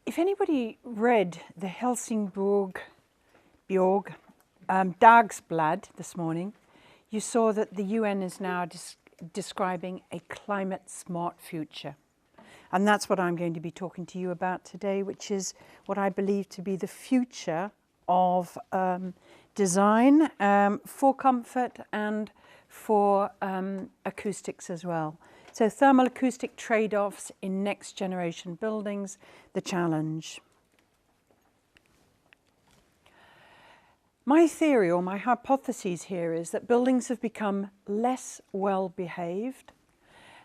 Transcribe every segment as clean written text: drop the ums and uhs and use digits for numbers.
If anybody read the Helsingborg Dagsblad this morning, you saw that the UN is now describing a climate-smart future. And that's what I'm going to be talking to you about today, which is what I believe to be the future of design for comfort and for acoustics as well. So thermal acoustic trade-offs in next generation buildings, the challenge. My theory or my hypothesis here is that buildings have become less well behaved.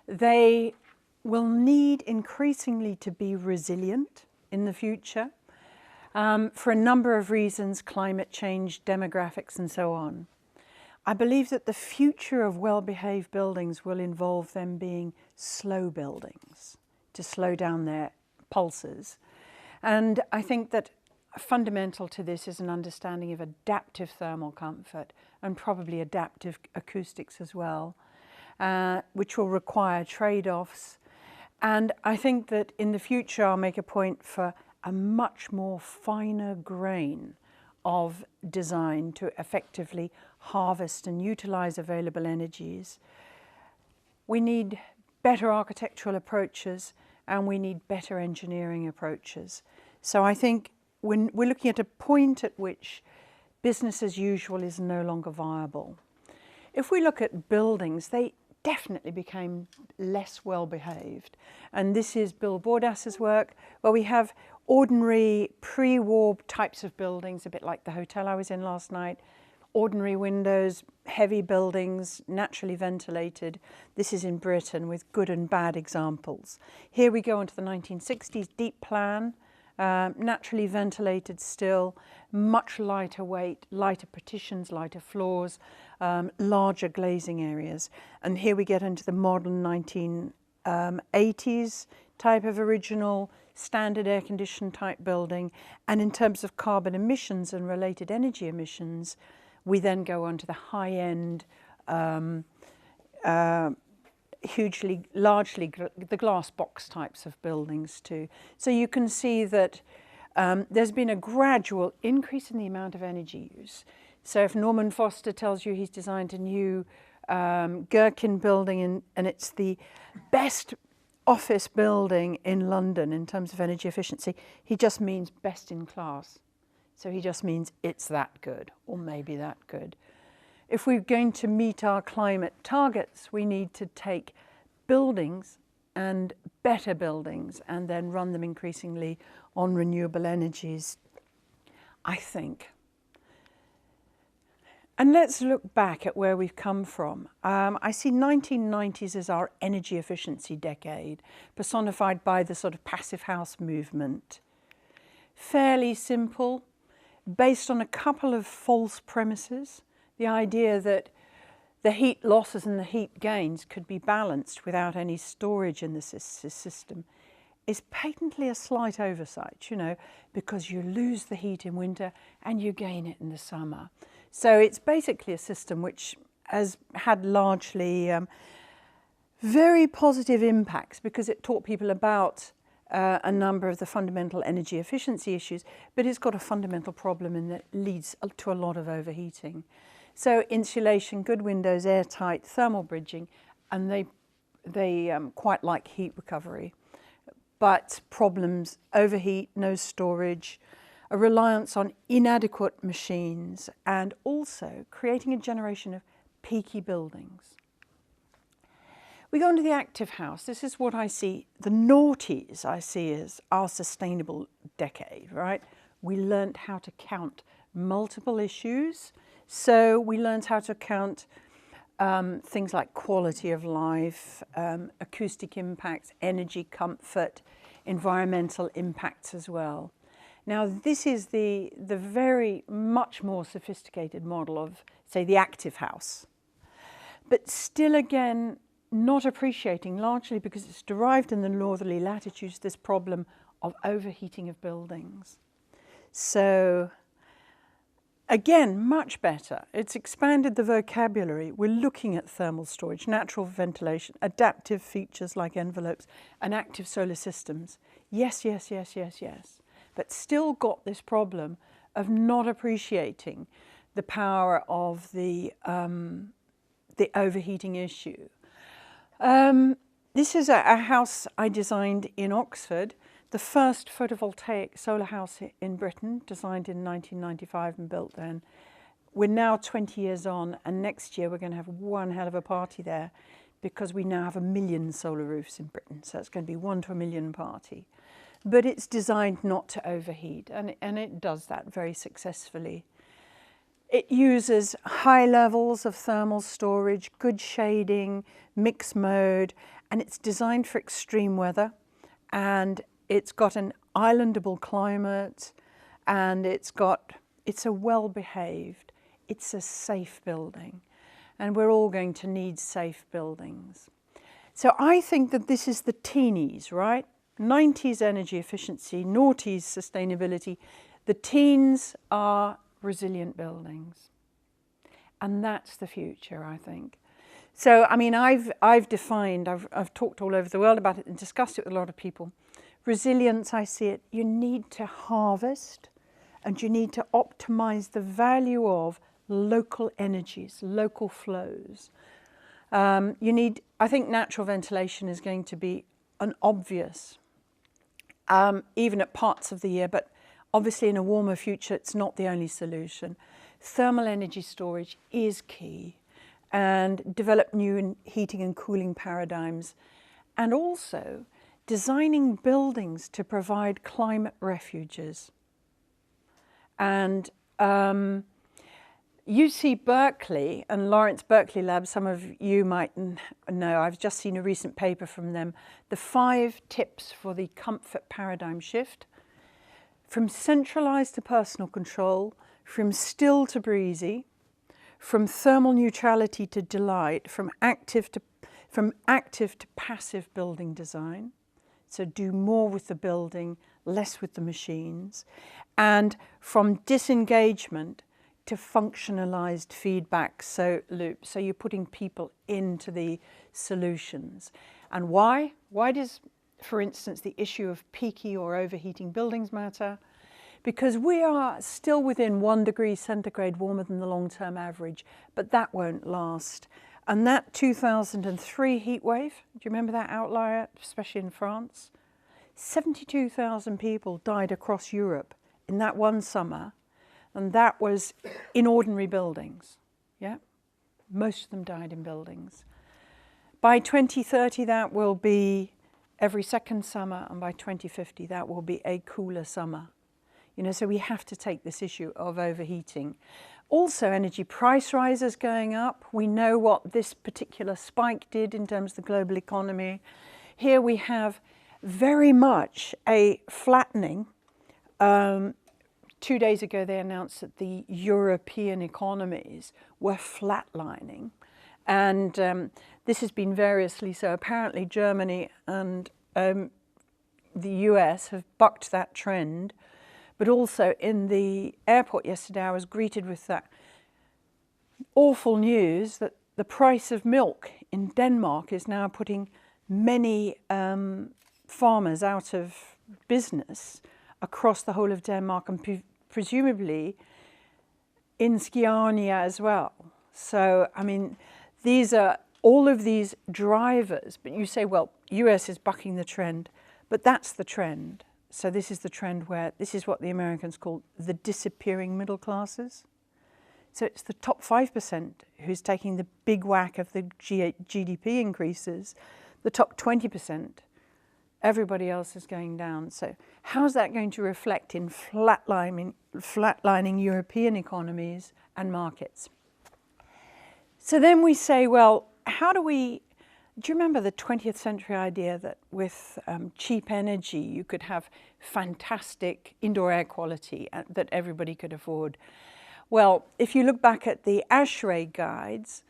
They will need increasingly to be resilient in the future for a number of reasons, climate change, demographics and so on. I believe that the future of well-behaved buildings will involve them being slow buildings to slow down their pulses. And I think that fundamental to this is an understanding of adaptive thermal comfort and probably adaptive acoustics as well, which will require trade-offs. And I think that in the future I'll make a point for a much more finer grain of design to effectively harvest and utilize available energies. We need better architectural approaches and we need better engineering approaches. So I think when we're looking at a point at which business as usual is no longer viable. If we look at buildings, they definitely became less well behaved. And this is Bill Bordas's work, where we have ordinary pre-war types of buildings, a bit like the hotel I was in last night, ordinary windows, heavy buildings, naturally ventilated. This is in Britain with good and bad examples. Here we go into the 1960s, deep plan, naturally ventilated still, much lighter weight, lighter partitions, lighter floors, larger glazing areas. And here we get into the modern 1980s type of original standard air-conditioned type building. And in terms of carbon emissions and related energy emissions, we then go on to the high-end, largely the glass box types of buildings too. So you can see that there's been a gradual increase in the amount of energy use. So if Norman Foster tells you he's designed a new Gherkin building and it's the best office building in London in terms of energy efficiency, he just means best in class. So he just means it's that good, or maybe that good. If we're going to meet our climate targets, we need to take buildings and better buildings and then run them increasingly on renewable energies, I think. And let's look back at where we've come from. I see 1990s as our energy efficiency decade, personified by the sort of passive house movement. Fairly simple, based on a couple of false premises. The idea that the heat losses and the heat gains could be balanced without any storage in the system is patently a slight oversight, you know, because you lose the heat in winter and you gain it in the summer. So it's basically a system which has had largely very positive impacts because it taught people about a number of the fundamental energy efficiency issues, but it's got a fundamental problem in that it leads to a lot of overheating. So insulation, good windows, airtight, thermal bridging, and they quite like heat recovery. But problems, overheat, no storage, a reliance on inadequate machines, and also creating a generation of peaky buildings. We go into the active house. This is what I see, the noughties I see as our sustainable decade, right? We learnt how to count multiple issues. So we learned how to count things like quality of life, acoustic impacts, energy comfort, environmental impacts as well. Now this is the very much more sophisticated model of, say, the active house. But still again, not appreciating, largely because it's derived in the northerly latitudes, this problem of overheating of buildings. So again, much better. It's expanded the vocabulary. We're looking at thermal storage, natural ventilation, adaptive features like envelopes, and active solar systems Yes, yes, yes, yes, yes. But still got this problem of not appreciating the power of the overheating issue. This is a house I designed in Oxford, the first photovoltaic solar house in Britain, designed in 1995 and built then. We're now 20 years on, and next year we're going to have one hell of a party there, because we now have 1 million solar roofs in Britain. So it's going to be 1 to 1 million party. But it's designed not to overheat, and it does that very successfully. It uses high levels of thermal storage, good shading, mixed mode, and it's designed for extreme weather, and it's got an islandable climate, and it's a well-behaved, it's a safe building, and we're all going to need safe buildings. So I think that this is the teenies, right? 90s energy efficiency, noughties sustainability. The teens are resilient buildings, and that's the future, I think. So, I mean, I've talked all over the world about it and discussed it with a lot of people. Resilience, I see it, you need to harvest and you need to optimize the value of local energies, local flows. I think natural ventilation is going to be an obvious, even at parts of the year, but obviously in a warmer future, it's not the only solution. Thermal energy storage is key, and develop new heating and cooling paradigms, and also designing buildings to provide climate refuges. And UC Berkeley and Lawrence Berkeley Lab, some of you might know, I've just seen a recent paper from them, the 5 tips for the comfort paradigm shift, from centralized to personal control, from still to breezy, from thermal neutrality to delight, from active to passive building design. So do more with the building, less with the machines, and from disengagement to functionalized feedback loop. So you're putting people into the solutions. And why? Why does, for instance, the issue of peaky or overheating buildings matter? Because we are still within 1 degree centigrade warmer than the long-term average, but that won't last. And that 2003 heat wave, do you remember that outlier, especially in France? 72,000 people died across Europe in that one summer, and that was in ordinary buildings, yeah? Most of them died in buildings. By 2030, that will be every second summer, and by 2050, that will be a cooler summer. You know, so we have to take this issue of overheating. Also, energy price rises going up. We know what this particular spike did in terms of the global economy. Here we have very much a flattening. 2 days ago, they announced that the European economies were flatlining. And this has been variously so. Apparently, Germany and the US have bucked that trend. But also in the airport yesterday, I was greeted with that awful news that the price of milk in Denmark is now putting many farmers out of business across the whole of Denmark, and presumably in Scania as well. So, I mean, these are all of these drivers, but you say, well, US is bucking the trend, but that's the trend. So this is the trend where, this is what the Americans call the disappearing middle classes. So it's the top 5% who's taking the big whack of the GDP increases. The top 20%, everybody else is going down. So how's that going to reflect in flatlining European economies and markets? So then we say, well, how do you remember the 20th century idea that with cheap energy you could have fantastic indoor air quality that everybody could afford? Well, if you look back at the ASHRAE guides,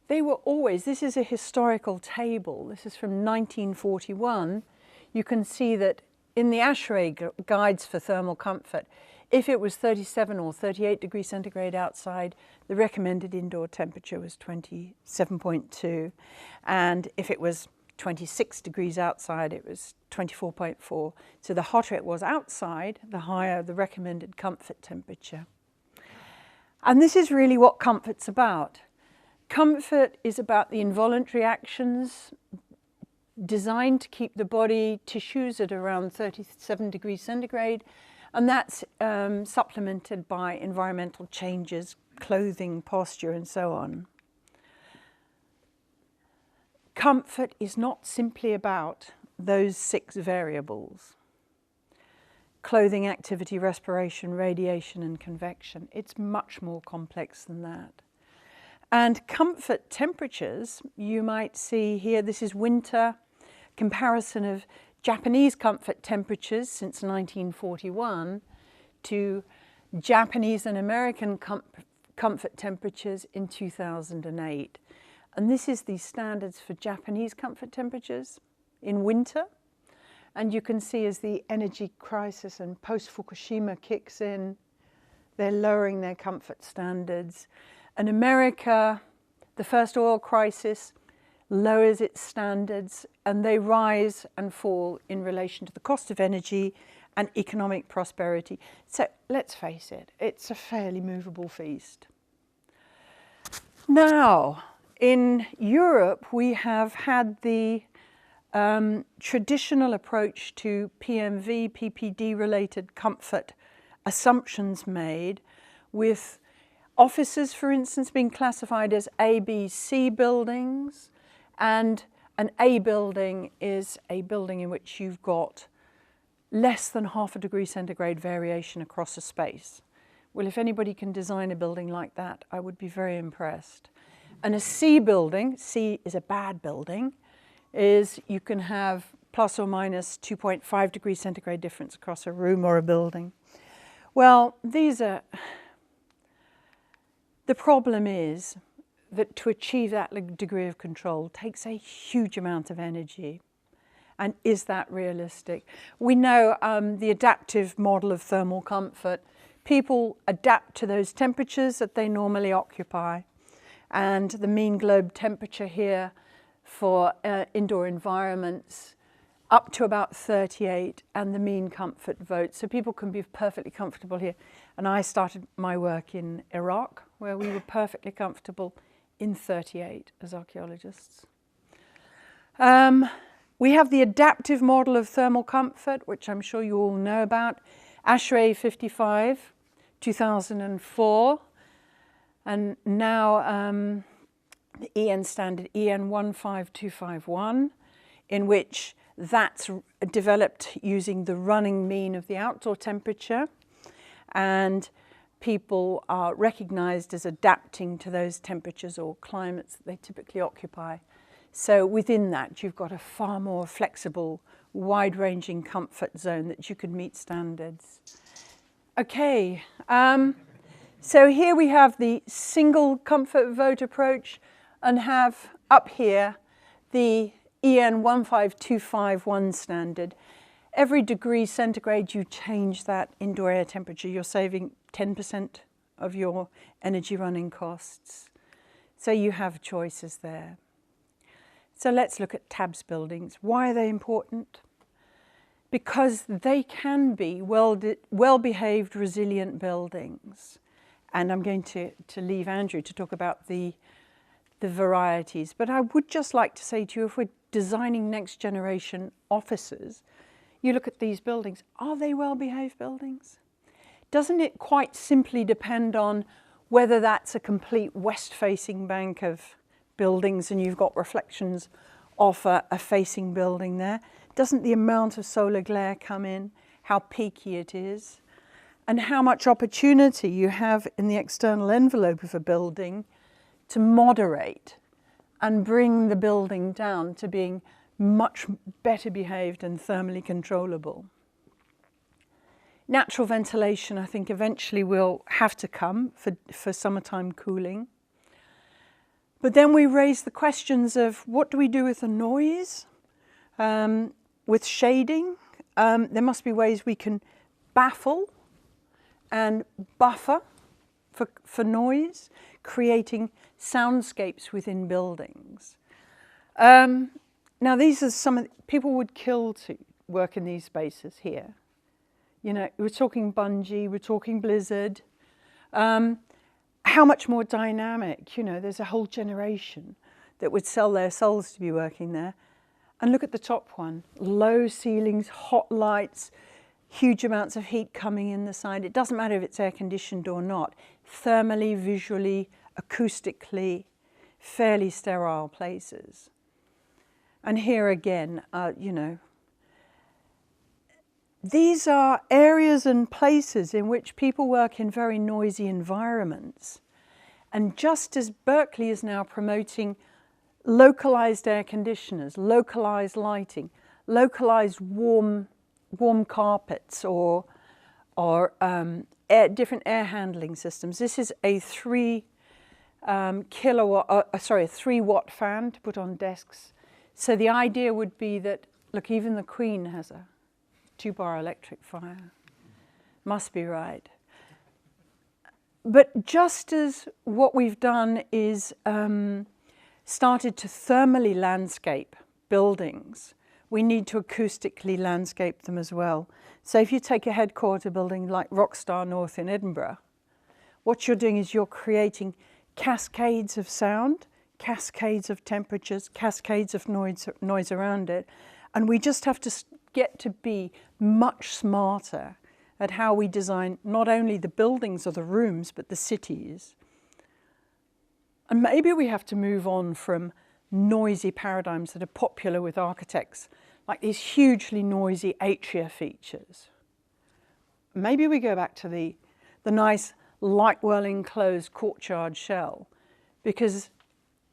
they were always, this is a historical table, this is from 1941. You can see that in the ASHRAE guides for thermal comfort, if it was 37 or 38 degrees centigrade outside, the recommended indoor temperature was 27.2. And if it was 26 degrees outside, it was 24.4. So the hotter it was outside, the higher the recommended comfort temperature. And this is really what comfort's about. Comfort is about the involuntary actions designed to keep the body tissues at around 37 degrees centigrade, and that's supplemented by environmental changes, clothing, posture, and so on. Comfort is not simply about those 6 variables: clothing, activity, respiration, radiation, and convection. It's much more complex than that. And comfort temperatures, you might see here, this is winter, comparison of Japanese comfort temperatures since 1941 to Japanese and American comfort temperatures in 2008. And this is the standards for Japanese comfort temperatures in winter. And you can see as the energy crisis and post-Fukushima kicks in, they're lowering their comfort standards. And America, the first oil crisis, lowers its standards, and they rise and fall in relation to the cost of energy and economic prosperity. So let's face it, it's a fairly movable feast. Now, in Europe, we have had the traditional approach to PMV, PPD-related comfort assumptions made, with offices, for instance, being classified as A, B, C buildings, and an A building is a building in which you've got less than ½ degree centigrade variation across a space. Well, if anybody can design a building like that, I would be very impressed. And a C building, C is a bad building, is you can have plus or minus 2.5 degrees centigrade difference across a room or a building. Well, the problem is that to achieve that degree of control takes a huge amount of energy. And is that realistic? We know the adaptive model of thermal comfort. People adapt to those temperatures that they normally occupy. And the mean globe temperature here for indoor environments up to about 38, and the mean comfort vote. So people can be perfectly comfortable here. And I started my work in Iraq, where we were perfectly comfortable in 38 as archaeologists. We have the adaptive model of thermal comfort, which I'm sure you all know about. ASHRAE 55, 2004. And now the EN standard EN 15251, in which that's developed using the running mean of the outdoor temperature, and people are recognized as adapting to those temperatures or climates that they typically occupy. So within that, you've got a far more flexible, wide-ranging comfort zone that you can meet standards. Okay. So here we have the single comfort vote approach, and have up here the EN 15251 standard. Every degree centigrade you change that indoor air temperature, you're saving 10% of your energy running costs. So you have choices there. So let's look at TABS buildings. Why are they important? Because they can be well-behaved, resilient buildings. And I'm going to leave Andrew to talk about the varieties. But I would just like to say to you, if we're designing next generation offices, you look at these buildings, are they well-behaved buildings? Doesn't it quite simply depend on whether that's a complete west-facing bank of buildings and you've got reflections off a facing building there? Doesn't the amount of solar glare come in, how peaky it is, and how much opportunity you have in the external envelope of a building to moderate and bring the building down to being much better behaved and thermally controllable? Natural ventilation, I think, eventually will have to come for summertime cooling. But then we raise the questions of what do we do with the noise, with shading? There must be ways we can baffle and buffer for noise, creating soundscapes within buildings. Now these are some of people would kill to work in these spaces here. You know, we're talking bungee, we're talking blizzard. How much more dynamic, you know, there's a whole generation that would sell their souls to be working there. And look at the top one, low ceilings, hot lights, huge amounts of heat coming in the side. It doesn't matter if it's air conditioned or not. Thermally, visually, acoustically, fairly sterile places. And here again, you know, these are areas and places in which people work in very noisy environments. And just as Berkeley is now promoting localized air conditioners, localized lighting, localized warm carpets or different air handling systems. This is a 3 watt fan to put on desks. So the idea would be that, look, even the Queen has a 2-bar electric fire. Must be right. But just as what we've done is started to thermally landscape buildings, we need to acoustically landscape them as well. So if you take a headquarter building like Rockstar North in Edinburgh, what you're doing is you're creating cascades of sound, cascades of temperatures, cascades of noise around it. And we just have to get to be much smarter at how we design not only the buildings or the rooms, but the cities. And maybe we have to move on from noisy paradigms that are popular with architects, like these hugely noisy atria features. Maybe we go back to the nice light well enclosed courtyard shell, because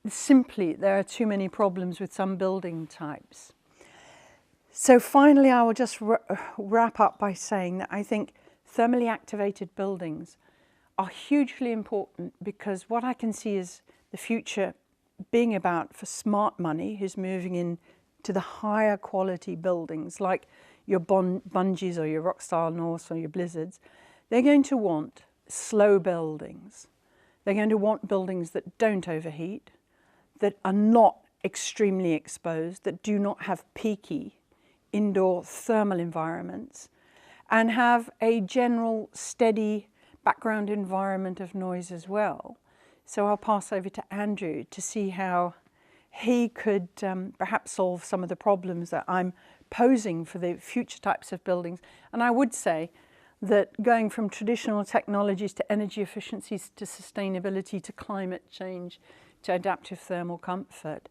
simply there are too many problems with some building types. So finally, I will just wrap up by saying that I think thermally activated buildings are hugely important, because what I can see is the future being about for smart money who's moving in to the higher quality buildings like your bungees or your Rockstar Norths or your blizzards. They're going to want slow buildings. They're going to want buildings that don't overheat, that are not extremely exposed, that do not have peaky indoor thermal environments, and have a general steady background environment of noise as well. So I'll pass over to Andrew to see how he could perhaps solve some of the problems that I'm posing for the future types of buildings. And I would say that going from traditional technologies to energy efficiencies to sustainability to climate change to adaptive thermal comfort,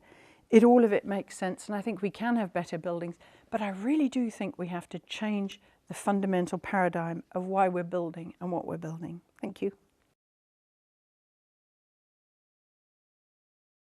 all of it makes sense, and I think we can have better buildings, but I really do think we have to change the fundamental paradigm of why we're building and what we're building. Thank you.